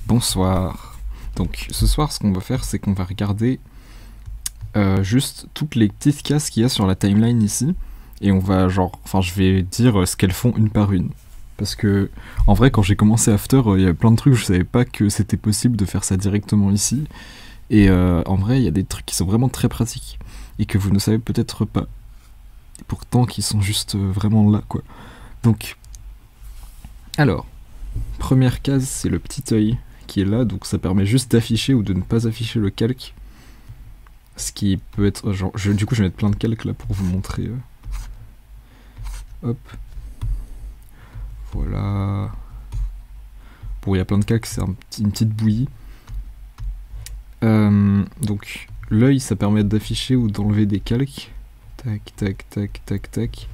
Bonsoir. Donc ce soir ce qu'on va faire c'est qu'on va regarder juste toutes les petites cases qu'il y a sur la timeline ici et on va je vais dire ce qu'elles font une par une. Parce que en vrai quand j'ai commencé After il y avait plein de trucs, je savais pas que c'était possible de faire ça directement ici et en vrai il y a des trucs qui sont vraiment très pratiques et que vous ne savez peut-être pas. Et pourtant qui sont juste vraiment là quoi. Donc alors, première case c'est le petit œil qui est là, donc ça permet juste d'afficher ou de ne pas afficher le calque. Ce qui peut être du coup je vais mettre plein de calques là pour vous montrer. Hop. Voilà. Bon, il y a plein de calques, c'est une petite bouillie. Donc l'œil ça permet d'afficher ou d'enlever des calques. Tac, tac, tac, tac, tac.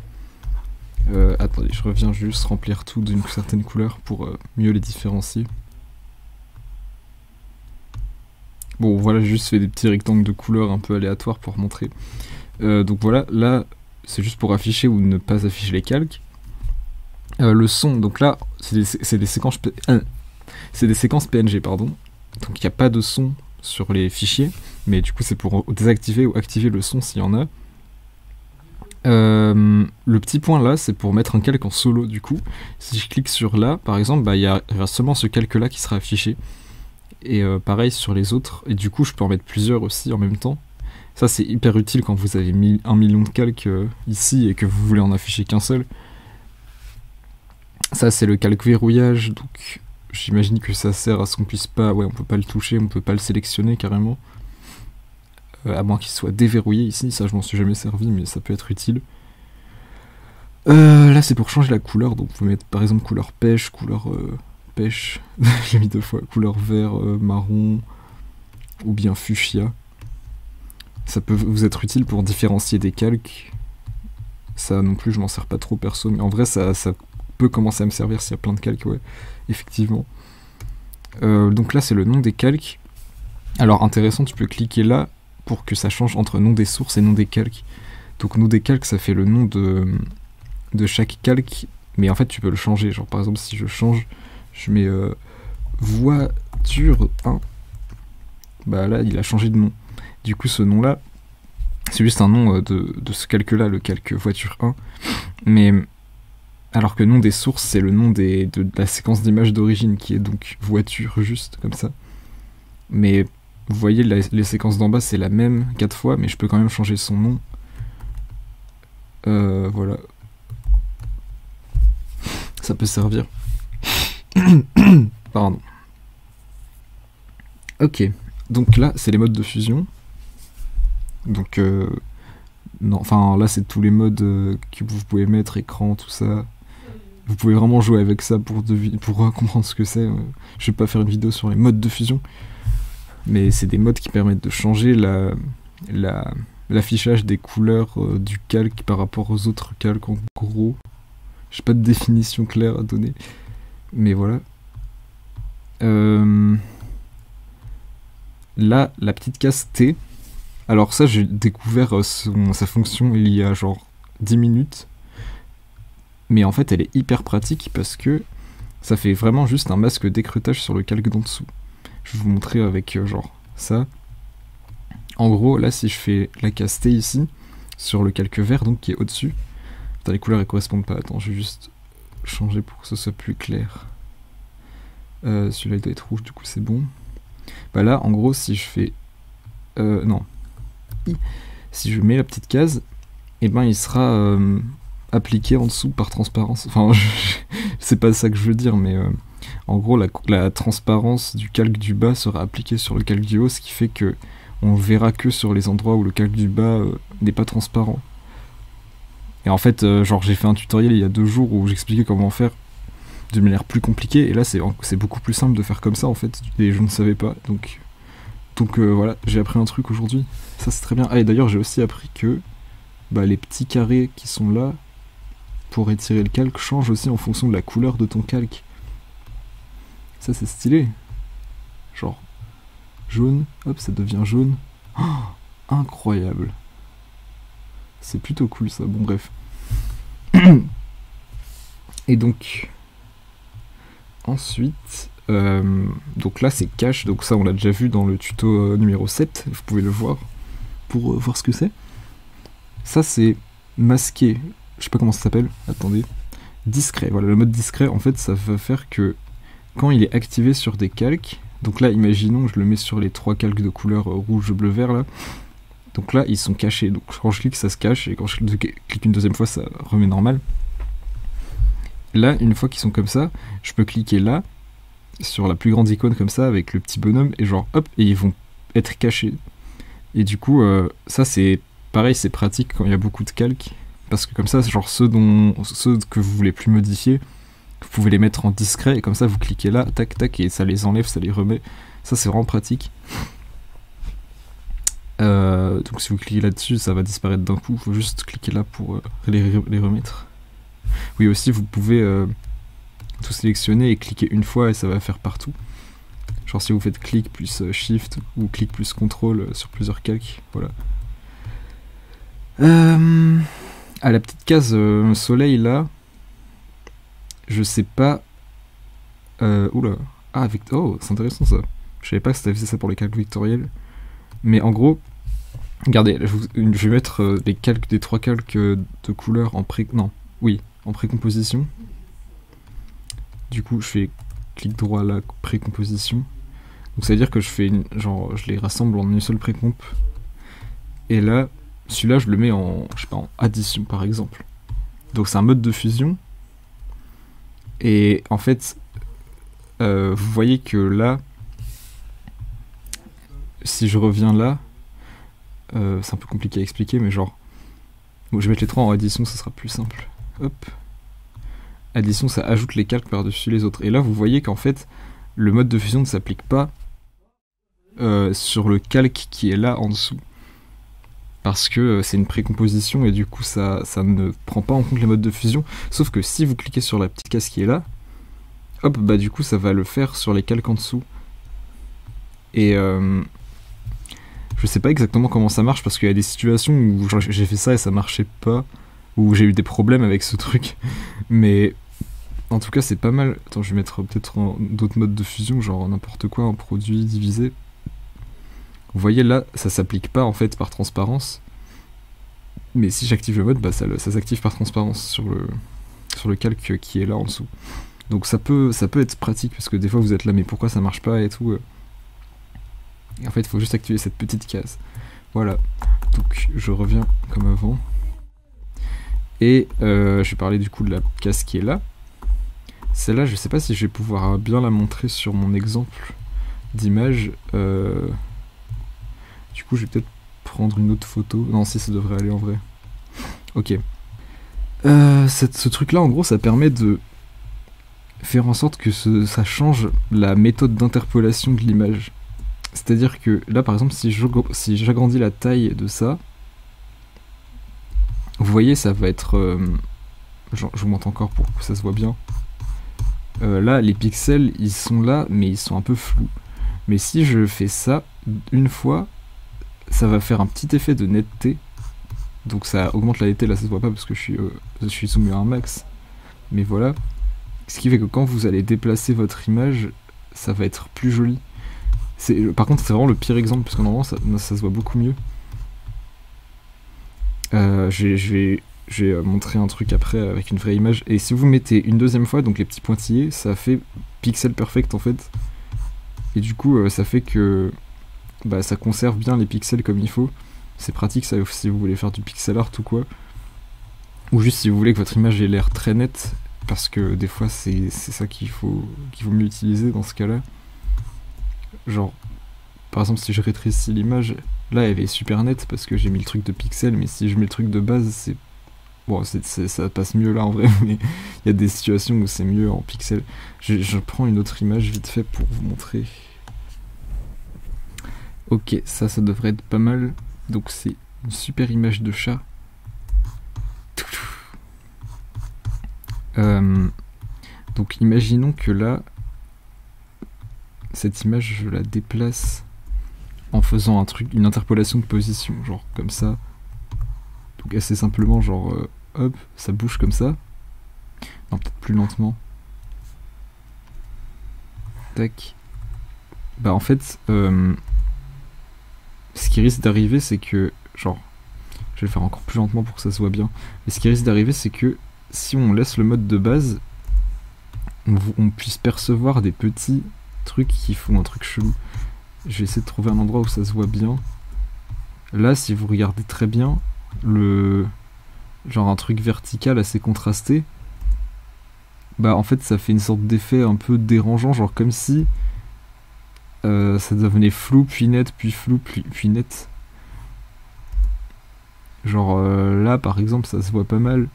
Attendez, je reviens juste remplir tout d'une certaine couleur pour mieux les différencier. Bon voilà, j'ai juste fait des petits rectangles de couleurs un peu aléatoires pour montrer. Donc voilà, là c'est juste pour afficher ou ne pas afficher les calques. Le son, donc là c'est des séquences PNG pardon. Donc il n'y a pas de son sur les fichiers, mais du coup c'est pour désactiver ou activer le son s'il y en a. Le petit point là c'est pour mettre un calque en solo du coup. Si je clique sur là par exemple, il y a seulement ce calque là qui sera affiché. Et pareil sur les autres, et du coup je peux en mettre plusieurs aussi en même temps. Ça c'est hyper utile quand vous avez 1 million de calques ici et que vous voulez en afficher qu'un seul. Ça c'est le calque verrouillage, donc j'imagine que ça sert à ce qu'on puisse pas, on peut pas le toucher, on peut pas le sélectionner carrément. À moins qu'il soit déverrouillé ici, ça je m'en suis jamais servi mais ça peut être utile. Là c'est pour changer la couleur, donc vous pouvez mettre par exemple couleur pêche, couleur... pêche, j'ai mis 2 fois, couleur vert, marron, ou bien fuchsia. Ça peut vous être utile pour différencier des calques. Ça non plus, je m'en sers pas trop perso, mais en vrai, ça peut commencer à me servir s'il y a plein de calques, ouais, effectivement. Donc là, c'est le nom des calques. Alors, intéressant, tu peux cliquer là pour que ça change entre nom des sources et nom des calques. Donc, nom des calques, ça fait le nom de chaque calque, mais en fait, tu peux le changer. Genre, par exemple, si je change... Je mets voiture 1. Bah là, il a changé de nom. Du coup, ce nom-là, c'est juste un nom de ce calque-là, le calque voiture 1. Mais alors que le nom des sources, c'est le nom de la séquence d'images d'origine, qui est donc voiture, juste comme ça. Mais vous voyez, les séquences d'en bas, c'est la même 4 fois, mais je peux quand même changer son nom. Voilà. Ça peut servir. Pardon. Ok, donc là c'est les modes de fusion. Donc non, enfin là c'est tous les modes que vous pouvez mettre, écran, tout ça. Vous pouvez vraiment jouer avec ça pour comprendre ce que c'est. Je vais pas faire une vidéo sur les modes de fusion, mais c'est des modes qui permettent de changer l'affichage des couleurs du calque par rapport aux autres calques en gros. J'ai pas de définition claire à donner. Mais voilà. Là, la petite case T. Alors ça, j'ai découvert sa fonction il y a genre 10 minutes. Mais en fait, elle est hyper pratique parce que ça fait vraiment juste un masque d'écrêtage sur le calque d'en dessous. Je vais vous montrer avec genre ça. En gros, là, si je fais la case T ici, sur le calque vert, donc qui est au-dessus. Putain, les couleurs, elles correspondent pas. Attends, je vais juste... changer pour que ce soit plus clair. Celui-là il doit être rouge, du coup c'est bon. Bah là en gros si je fais non, si je mets la petite case, et ben il sera appliqué en dessous par transparence. Enfin c'est pas ça que je veux dire, mais en gros la transparence du calque du bas sera appliquée sur le calque du haut, ce qui fait que on verra que sur les endroits où le calque du bas n'est pas transparent. Et en fait, j'ai fait un tutoriel il y a 2 jours où j'expliquais comment faire de manière plus compliquée, et là c'est beaucoup plus simple de faire comme ça en fait, et je ne savais pas, donc voilà, j'ai appris un truc aujourd'hui, ça c'est très bien. Ah, et d'ailleurs j'ai aussi appris que les petits carrés qui sont là, pour étirer le calque, changent aussi en fonction de la couleur de ton calque. Ça c'est stylé. Genre, jaune, hop, ça devient jaune. Oh, incroyable. C'est plutôt cool ça, bon bref. Et donc... Ensuite, Donc là c'est cache, donc ça on l'a déjà vu dans le tuto numéro 7, vous pouvez le voir pour voir ce que c'est. Ça c'est masqué, je sais pas comment ça s'appelle, attendez, discret. Voilà, le mode discret en fait ça va faire que quand il est activé sur des calques, donc là imaginons je le mets sur les 3 calques de couleur rouge, bleu, vert là, donc là ils sont cachés, donc quand je clique ça se cache et quand je clique une deuxième fois ça remet normal. Là une fois qu'ils sont comme ça, je peux cliquer là sur la plus grande icône comme ça avec le petit bonhomme et genre hop, et ils vont être cachés. Et du coup ça c'est pareil, c'est pratique quand il y a beaucoup de calques parce que comme ça genre ceux que vous voulez plus modifier, vous pouvez les mettre en discret et comme ça vous cliquez là, tac tac, et ça les enlève, ça les remet. Ça c'est vraiment pratique. Donc si vous cliquez là-dessus ça va disparaître d'un coup, faut juste cliquer là pour les remettre. Oui aussi vous pouvez tout sélectionner et cliquer une fois et ça va faire partout. Genre si vous faites clic plus shift ou clic plus contrôle sur plusieurs calques, voilà. À la petite case soleil là, je sais pas. Oula. Ah, avec. Oh, c'est intéressant ça. Je savais pas que ça faisait ça pour les calques vectoriels. Mais en gros, regardez, je vais mettre les calques des 3 calques de couleur en en précomposition. Du coup, je fais clic droit là, précomposition. Donc ça veut dire que je fais je les rassemble en une seule précomp. Et là, celui-là, je le mets en, je sais pas, en addition par exemple. Donc c'est un mode de fusion. Et en fait, vous voyez que là, si je reviens là, c'est un peu compliqué à expliquer, mais genre, bon, je vais mettre les 3 en addition, ça sera plus simple. Hop. Addition, ça ajoute les calques par-dessus les autres. Et là, vous voyez qu'en fait, le mode de fusion ne s'applique pas sur le calque qui est là en dessous. Parce que c'est une précomposition et du coup, ça ne prend pas en compte les modes de fusion. Sauf que si vous cliquez sur la petite case qui est là, hop, bah du coup, ça va le faire sur les calques en dessous. Et je sais pas exactement comment ça marche parce qu'il y a des situations où j'ai fait ça et ça marchait pas, où j'ai eu des problèmes avec ce truc. Mais en tout cas, c'est pas mal. Attends, je vais mettre peut-être d'autres modes de fusion, genre n'importe quoi, un produit divisé. Vous voyez là, ça s'applique pas en fait par transparence. Mais si j'active le mode, bah ça s'active par transparence sur le calque qui est là en dessous. Donc ça peut être pratique parce que des fois vous êtes là, mais pourquoi ça marche pas et tout. Et en fait, il faut juste activer cette petite case. Voilà. Donc je reviens comme avant. Et je vais parler du coup de la case qui est là. Celle-là, je sais pas si je vais pouvoir bien la montrer sur mon exemple d'image. Du coup, je vais peut-être prendre une autre photo. Non, si, ça devrait aller en vrai. Ok. Ce truc-là, en gros, ça permet de faire en sorte que ça change la méthode d'interpolation de l'image. C'est-à-dire que là, par exemple, si j'agrandis la taille de ça, vous voyez, ça va être... je vous montre encore pour que ça se voit bien. Là, les pixels, ils sont là, mais ils sont un peu flous. Mais si je fais ça une fois, ça va faire un petit effet de netteté. Donc ça augmente la netteté, là ça se voit pas parce que je suis zoomé à un max. Mais voilà. Ce qui fait que quand vous allez déplacer votre image, ça va être plus joli. Par contre, c'est vraiment le pire exemple, parce que normalement ça se voit beaucoup mieux. Je vais montrer un truc après avec une vraie image. Et si vous mettez une deuxième fois, donc les petits pointillés, ça fait pixel perfect en fait. Et du coup, ça fait que ça conserve bien les pixels comme il faut. C'est pratique ça si vous voulez faire du pixel art ou quoi. Ou juste si vous voulez que votre image ait l'air très nette, parce que des fois c'est ça qu'il vaut mieux utiliser dans ce cas-là. Genre, par exemple, si je rétrécis l'image, là elle est super nette parce que j'ai mis le truc de pixels, mais si je mets le truc de base, c'est... Bon, ça passe mieux là en vrai, mais il y a des situations où c'est mieux en pixels. Je prends une autre image vite fait pour vous montrer. Ok, ça devrait être pas mal. Donc c'est une super image de chat. Donc imaginons que là, cette image, je la déplace en faisant une interpolation de position, genre comme ça. Donc assez simplement, genre hop, ça bouge comme ça. Non, peut-être plus lentement. Tac. Bah en fait, ce qui risque d'arriver, c'est que, genre, je vais le faire encore plus lentement pour que ça se voit bien. Mais ce qui risque d'arriver, c'est que si on laisse le mode de base, on puisse percevoir des petits trucs qui font un truc chelou. Je vais essayer de trouver un endroit où ça se voit bien. Là, si vous regardez très bien, genre un truc vertical assez contrasté, bah en fait ça fait une sorte d'effet un peu dérangeant, genre comme si ça devenait flou, puis net, puis flou, puis net. Genre là par exemple ça se voit pas mal.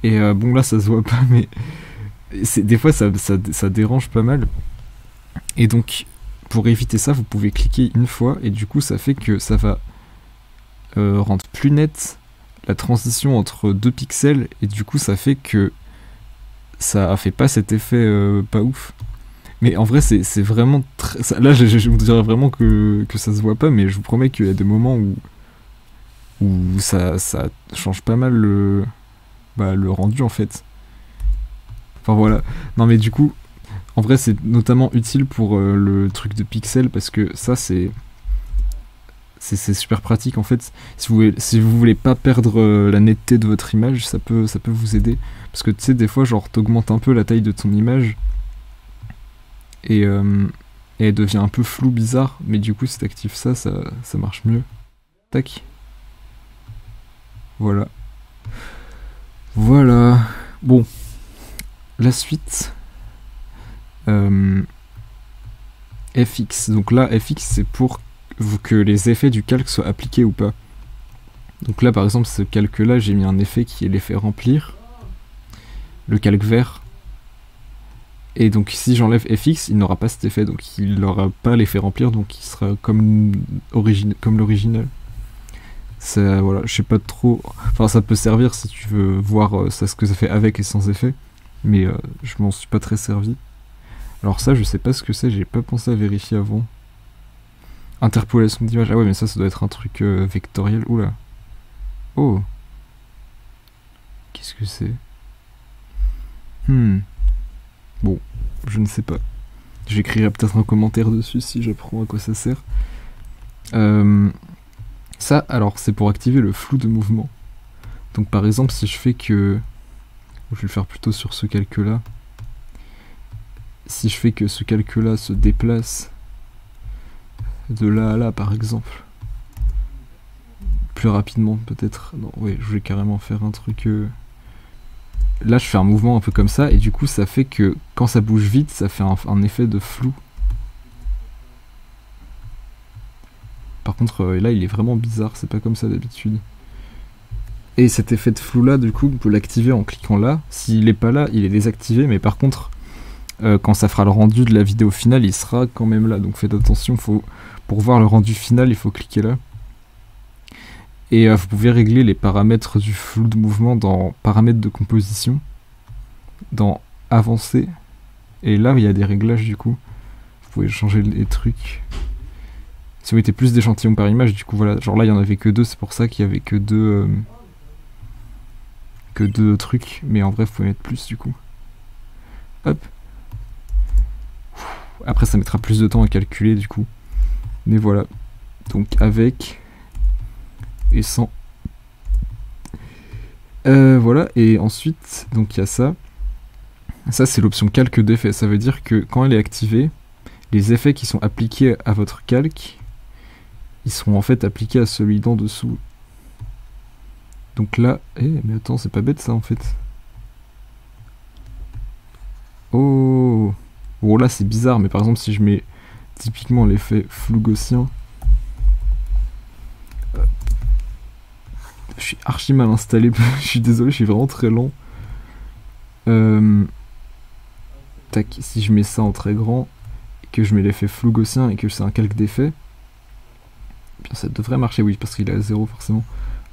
Et bon là ça se voit pas, mais des fois ça dérange pas mal. Et donc pour éviter ça, vous pouvez cliquer une fois et du coup ça fait que ça va rendre plus nette la transition entre deux pixels et du coup ça fait que ça fait pas cet effet pas ouf. Mais en vrai c'est vraiment très... Là je vous dirais vraiment que ça se voit pas, mais je vous promets qu'il y a des moments où ça change pas mal le rendu en fait. Enfin voilà. Non mais du coup, en vrai c'est notamment utile pour le truc de pixels parce que ça c'est super pratique en fait. Si vous voulez pas perdre la netteté de votre image, ça peut vous aider. Parce que tu sais, des fois, genre, t'augmentes un peu la taille de ton image et elle devient un peu floue, bizarre. Mais du coup, si t'actives ça marche mieux. Tac. Voilà. Voilà. Bon. La suite. FX. Donc là, FX, c'est pour que les effets du calque soient appliqués ou pas. Donc là par exemple ce calque là j'ai mis un effet qui est l'effet remplir, le calque vert, et donc si j'enlève FX il n'aura pas cet effet, donc il n'aura pas l'effet remplir, donc il sera comme l'original. Ça, voilà, je sais pas trop, enfin ça peut servir si tu veux voir ce que ça fait avec et sans effet, mais je m'en suis pas très servi. Alors ça je sais pas ce que c'est, j'ai pas pensé à vérifier avant. Interpolation d'image. Ah ouais, mais ça doit être un truc vectoriel. Oula. Oh. Qu'est-ce que c'est? Bon, je ne sais pas. J'écrirai peut-être un commentaire dessus si j'apprends à quoi ça sert. Ça, alors, c'est pour activer le flou de mouvement. Donc par exemple, si je fais que... Je vais le faire plutôt sur ce calque-là. Si je fais que ce calque-là se déplace de là à là par exemple, plus rapidement peut-être, non ouais je vais carrément faire un truc là je fais un mouvement un peu comme ça et du coup ça fait que quand ça bouge vite ça fait un effet de flou. Par contre là il est vraiment bizarre, c'est pas comme ça d'habitude. Et cet effet de flou là du coup on peut l'activer en cliquant là. S'il est pas là il est désactivé, mais par contre quand ça fera le rendu de la vidéo finale il sera quand même là, donc faites attention, pour voir le rendu final il faut cliquer là. Et vous pouvez régler les paramètres du flou de mouvement dans paramètres de composition, dans avancer, et là il y a des réglages du coup, vous pouvez changer les trucs. Si vous mettez plus d'échantillons par image, du coup voilà, genre là il y en avait que 2, c'est pour ça qu'il y avait que deux trucs, mais en vrai vous pouvez mettre plus du coup. Hop. Après ça mettra plus de temps à calculer du coup. Mais voilà. Donc avec et sans. Voilà, et ensuite, donc il y a ça. Ça c'est l'option calque d'effet. Ça veut dire que quand elle est activée, les effets qui sont appliqués à votre calque, ils seront en fait appliqués à celui d'en dessous. Donc là, mais attends, c'est pas bête ça en fait. Oh, bon là c'est bizarre, mais par exemple si je mets typiquement l'effet flou gaussien, je suis archi mal installé, je suis désolé, je suis vraiment très lent. Tac, si je mets ça en très grand, et que je mets l'effet flou gaussien et que c'est un calque d'effet, bien ça devrait marcher, oui, parce qu'il est à 0 forcément.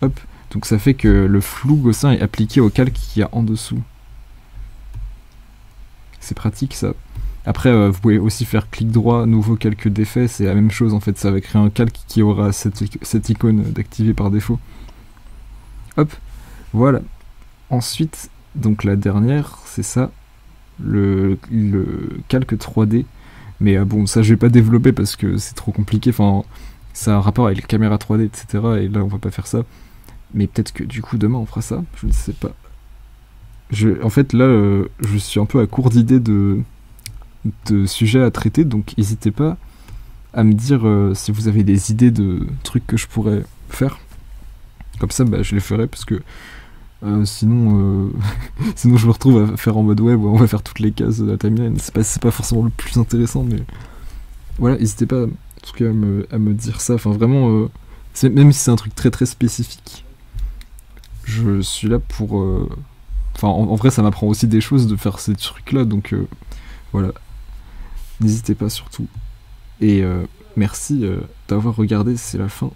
Hop, donc ça fait que le flou gaussien est appliqué au calque qu'il y a en dessous. C'est pratique ça. Après, vous pouvez aussi faire clic droit, nouveau calque d'effet, c'est la même chose en fait, ça va créer un calque qui aura cette icône d'activer par défaut. Hop, voilà. Ensuite, donc la dernière, c'est ça. le calque 3D. Mais bon, ça je vais pas développer parce que c'est trop compliqué. Enfin, ça a un rapport avec les caméras 3D, etc. Et là, on va pas faire ça. Mais peut-être que du coup, demain, on fera ça. Je ne sais pas. En fait, là, je suis un peu à court d'idées de sujets à traiter. Donc, n'hésitez pas à me dire si vous avez des idées de trucs que je pourrais faire. Comme ça, bah, je les ferai parce que sinon, sinon je me retrouve à faire en mode web, on va faire toutes les cases de la timeline. C'est pas forcément le plus intéressant, mais voilà, n'hésitez pas en tout cas à me dire ça. Enfin, vraiment, même si c'est un truc très très spécifique, je suis là pour. Enfin, en vrai, ça m'apprend aussi des choses de faire ces trucs-là, donc voilà, n'hésitez pas surtout. Et merci d'avoir regardé, c'est la fin